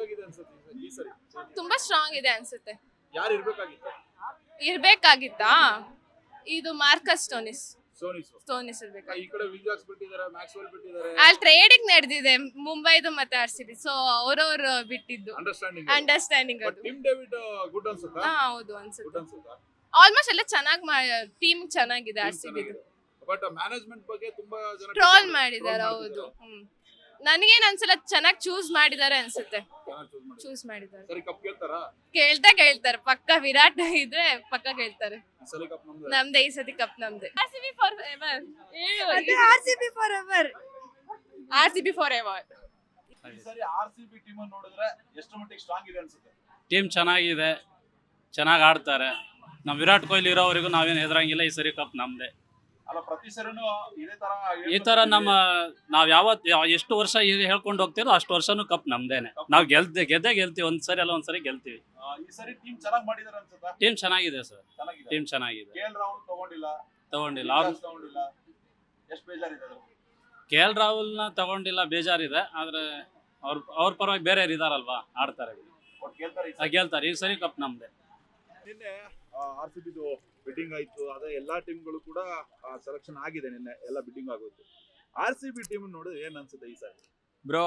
ಆಗಿದೆ ಅನ್ಸುತ್ತೆ ಈ ಸರಿ? ತುಂಬಾ ಸ್ಟ್ರಾಂಗ್ ಇದೆ ಅನ್ಸುತ್ತೆ. ಯಾರು ಇರ್ಬೇಕಾಗಿತ್ತು? ಇರ್ಬೇಕಾಗಿತ್ತಾ? ಇದು ಮಾರ್ಕಸ್ ಸ್ಟೋನಿಸ್ ಇರ್ಬೇಕಾಗಿತ್ತು. ಈ ಕಡೆ ವಿಜಾಕ್ಸ್ ಬಿಟ್ಟಿದ್ದಾರೆ, ಮ್ಯಾಕ್ಸ್ವೆಲ್ ಬಿಟ್ಟಿದ್ದಾರೆ. ಅಲ್ಲಿ ಟ್ರೇಡಿಂಗ್ ನಡೆದಿದೆ ಮುಂಬೈದು ಮತ್ತೆ RCB. ಸೊ ಅವ್ರವ್ರು ಬಿಟ್ಟಿದ್ದು ಅಂಡರ್ಸ್ಟ್ಯಾಂಡಿಂಗ್ ಅದು. ಟಿಮ್ ಡೇವಿಡ್ ಗುಡ್ ಅನ್ಸುತ್ತಾ? ಹೌದು ಅನ್ಸುತ್ತೆ. ಗುಡ್ ಅನ್ಸುತ್ತಾ? ಆಲ್ಮೋಸ್ಟ್ ಎಲ್ಲ ಚೆನ್ನಾಗಿ ಟೀಮ್ ಚೆನ್ನಾಗಿದೆ RCB. ಬಟ್ ಮ್ಯಾನೇಜ್ಮೆಂಟ್ ಬಗ್ಗೆ ತುಂಬಾ ಜನ ಟ್ರೋಲ್ ಮಾಡಿದ್ದಾರೆ. ಹೌದು. ನನಗೇನ್ ಅನ್ಸಲ್ಲ, ಚೆನ್ನಾಗಿ ಚೂಸ್ ಮಾಡಿದ್ದಾರೆ ಅನ್ಸುತ್ತೆ. ಚೂಸ್ ಮಾಡಿದ್ದಾರೆ. ಸರಿ ಕಪ್ ಗೆಲ್ತಾರಾ? ಕೇಳ್ತಾರೆ ಪಕ್ಕ. ವಿರಾಟ್ ಇದ್ರೆ ಪಕ್ಕ ಕೇಳ್ತಾರೆ. ಸರಿ ಕಪ್ ನಮ್ದೇ ಈ ಸತಿ ಕಪ್ ನಮ್ದೇ. RCB for ever. RCB for ever. ಈ ಸರಿ RCB ಟೀಮ್ ಅನ್ನು ನೋಡಿದ್ರೆ ಎಷ್ಟು ಮಟ್ಟಿಗೆ ಸ್ಟ್ರಾಂಗ್ ಇದೆ ಅನ್ಸುತ್ತೆ? ಟೀಮ್ ಚೆನ್ನಾಗಿದೆ, ಚೆನ್ನಾಗಿ ಆಡ್ತಾರೆ. ನಾವು ವಿರಾಟ್ ಕೊಹ್ಲಿ ಇರೋವರೆಗೂ ನಾವೇನು ಹೆದರಂಗಿಲ್ಲ. ಈ ಸರಿ ಕಪ್ ನಮ್ದೇ. ಅಲ್ಲ, ಪ್ರತಿ ಸರಿನೂ ಈ ತರ ನಾವ್ ಎಷ್ಟು ವರ್ಷ ಹೇಳ್ಕೊಂಡು ಹೋಗ್ತೀರೋ ಅಷ್ಟು ವರ್ಷನೂ ಕಪ್ ನಮ್ದೇನೆ. ನಾವು ಗೆದ್ದೇ ಗೆಲ್ತೀವಿ. ಒಂದ್ಸರಿ ಅಲ್ಲ ಒಂದ್ಸರಿ ಗೆಲ್ತೀವಿ. ಈ ಸರಿ ಟೀಮ್ ಚೆನ್ನಾಗಿ ಮಾಡಿದಾರೆ ಅನ್ಸುತ್ತಾ? ಟೀಮ್ ಚೆನ್ನಾಗಿದೆ ಸರ್. ಟೀಮ್ ಚೆನ್ನಾಗಿದೆ. KL ರಾಹುಲ್ ತಗೊಂಡಿಲ್ಲ. ಎಷ್ಟು ಬೇಜಾರಿದೆ? KL ರಾಹುಲ್ನ ತಗೊಂಡಿಲ್ಲ, ಬೇಜಾರಿದೆ. ಆದ್ರೆ ಅವ್ರ ಪರವಾಗಿ ಬೇರೆ ಇದಾರಲ್ವಾ, ಆಡ್ತಾರೆ, ಗೆಲ್ತಾರೆ. ಈ ಸರಿ ಕಪ್ ನಮ್ದೆ. ನಿನ್ನೆ RCB ಬಿಡ್ಡಿಂಗ್ ಆಯ್ತು. ಅದೇ ಎಲ್ಲಾ ಟೀಮ್ಗಳು ಕೂಡ ಸೆಲೆಕ್ಷನ್ ಆಗಿದೆ. ನಿನ್ನೆ ಎಲ್ಲ ಬಿಡ್ಡಿಂಗ್ ಆಗೋಯ್ತು. RCB ಟೀಮ್ ನೋಡಿದ್ರೆ ಏನ್ ಅನ್ಸುತ್ತೆ ಈ ಸಾರಿ? ಬ್ರೋ,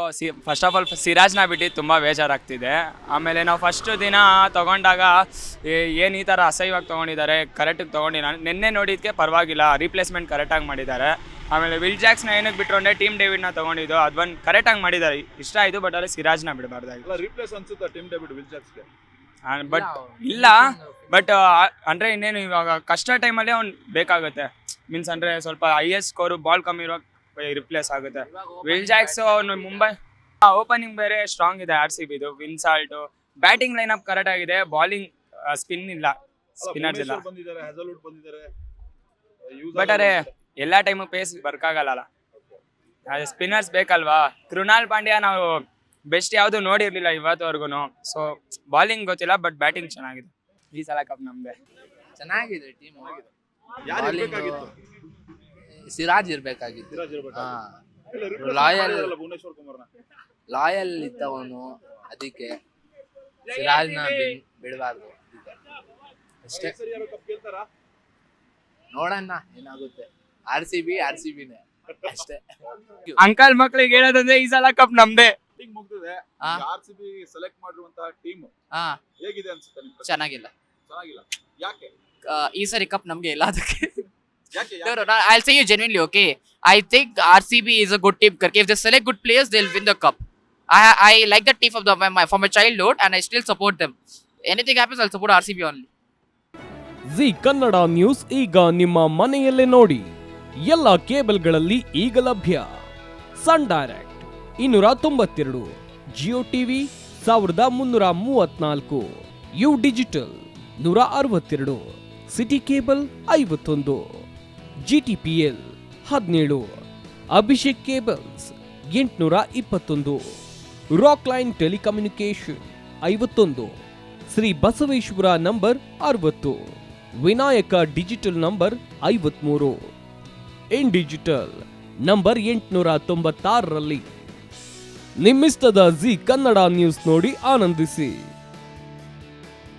ಫಸ್ಟ್ ಆಫ್ ಆಲ್ ಸಿರಾಜ್ನ ಬಿಟ್ಟು ತುಂಬ ಬೇಜಾರಾಗ್ತಿದೆ. ಆಮೇಲೆ ನಾವು ಫಸ್ಟ್ ದಿನ ತೊಗೊಂಡಾಗ ಏನು ಈ ಥರ ಅಸಹ್ಯವಾಗಿ ತೊಗೊಂಡಿದ್ದಾರೆ, ಕರೆಕ್ಟಿಗೆ ತೊಗೊಂಡಿಲ್ಲ. ನಿನ್ನೆ ನೋಡಿದ್ದಕ್ಕೆ ಪರವಾಗಿಲ್ಲ, ರೀಪ್ಲೇಸ್ಮೆಂಟ್ ಕರೆಕ್ಟಾಗಿ ಮಾಡಿದ್ದಾರೆ. ಆಮೇಲೆ ವಿಲ್ ಜಾಕ್ಸ್ನ ಏನಕ್ಕೆ ಬಿಟ್ಟರು ಅಂದರೆ ಟೀಮ್ ಡೇವಿಡ್ನ ತೊಗೊಂಡಿದ್ದು, ಅದೊಂದು ಕರೆಕ್ಟಾಗಿ ಮಾಡಿದ್ದಾರೆ, ಇಷ್ಟ ಆಯಿತು. ಬಟ್ ಅಲ್ಲಿ ಸಿರಾಜ್ನ ಬಿಡಬಾರ್ದಾಗಿಲ್ಲ. ರೀಪ್ಲೇಸ್ ಅನ್ಸುತ್ತಾ ಟೀಮ್ ಡೇವಿಡ್ ವಿಲ್ ಜಾಕ್ಸ್ಗೆ? ಬಟ್ ಇಲ್ಲ, ಬಟ್ ಅಂದರೆ ಇನ್ನೇನು ಇವಾಗ ಕಷ್ಟ ಟೈಮಲ್ಲಿ ಅವ್ನು ಬೇಕಾಗುತ್ತೆ. ಮೀನ್ಸ್ ಅಂದರೆ ಸ್ವಲ್ಪ ಹೈಯೆಸ್ಟ್ ಸ್ಕೋರು, ಬಾಲ್ ಕಮ್ಮಿ ಇರೋ ರಿಪ್ಲೇಸ್ ಆಗುತ್ತೆ. ವಿಲ್ ಜಾಕ್ಸ್ ಅವನು ಮುಂಬೈ ಓಪನಿಂಗ್ ಬೇರೆ ಸ್ಟ್ರಾಂಗ್ ಇದೆ RCBದು. ವಿನ್ಸಾಲ್ಟು ಬ್ಯಾಟಿಂಗ್ ಲೈನ್ ಅಪ್ ಕರೆಕ್ಟ್ ಆಗಿದೆ. ಬಾಲಿಂಗ್ ಸ್ಪಿನ್ ಇಲ್ಲ, ಸ್ಪಿನ್ನರ್ಸ್ ಇಲ್ಲ. ಬಟ್ ಅರೆ ಎಲ್ಲ ಟೈಮು ಪೇಸ್ ಬರ್ಕಾಗಲ್ಲ, ಸ್ಪಿನ್ನರ್ಸ್ ಬೇಕಲ್ವಾ. ಕೃಣಾಲ್ ಪಾಂಡ್ಯ ನಾವು ಬೆಸ್ಟ್ ಯಾವುದು ನೋಡಿರ್ಲಿಲ್ಲ ಇವತ್ತುವರೆಗೂ. ಸೊ ಬಾಲಿಂಗ್ ಗೊತ್ತಿಲ್ಲ, ಬಟ್ ಬ್ಯಾಟಿಂಗ್ ಚೆನ್ನಾಗಿದೆ. ಈ ಸಲ ಕಪ್ ನಮ್ದೆ. ಚೆನ್ನಾಗಿದೆ ಟೀಮ್. ಭುವನೇಶ್ವರ್ ಸಿರಾಜ್ ಇರ್ಬೇಕಾಗಿತ್ತು. ಲಾಯಲ್ ಇದ್ದವನು, ಅದಕ್ಕೆ ಸಿರಾಜ್ನ ಬಿಡಬಾರ್ದು ಅಷ್ಟೇ. ನೋಡೋಣ ಏನಾಗುತ್ತೆ. RCBನೇ ಅಷ್ಟೇ. ಅಂಕಲ್ ಮಕ್ಳಿಗೆ ಹೇಳೋದಂದ್ರೆ ಈ ಸಲ ಕಪ್ ನಮ್ದೆ. ಮುಗ್ದಿದೆ. RCB ಸೆಲೆಕ್ಟ್ ಮಾಡಿರುವಂತಹ ಟೀಮ್ ಹೇಗಿದೆ ಅನ್ಸುತ್ತೆ ನಿಮ್ಗೆ? ಚೆನ್ನಾಗಿಲ್ಲ. ಯಾಕೆ ಈ ಸರಿ ಕಪ್ ನಮ್ಗೆ ಇಲ್ಲ. ಅದಕ್ಕೆ ಯಾಕೆ I'll say you genuinely, okay? I think RCB is a good team. If they select good players, they'll win the cup. I like the team from my childhood, and I still support them. Anything happens, I'll support RCB only. Zee Kannada news ಈಗ ನಿಮ್ಮ ಮನೆಯಲ್ಲೇ ನೋಡಿ. ಎಲ್ಲ ಕೇಬಲ್ಗಳಲ್ಲಿ ಈಗ ಲಭ್ಯ. Sun Direct 292, Jio TV 1334, U digital 162, SITI cable 51, GTPL 17, Abhishek cables 821, Rockline telecommunication 51, Shri Basaveshwara number 60, Vinayaka digital number 53, in digital number 896ರಲ್ಲಿ. ನಿಮ್ಮಿಸ್ತದ ಜಿ ಕನ್ನಡ ನ್ಯೂಸ್ ನೋಡಿ ಆನಂದಿಸಿ.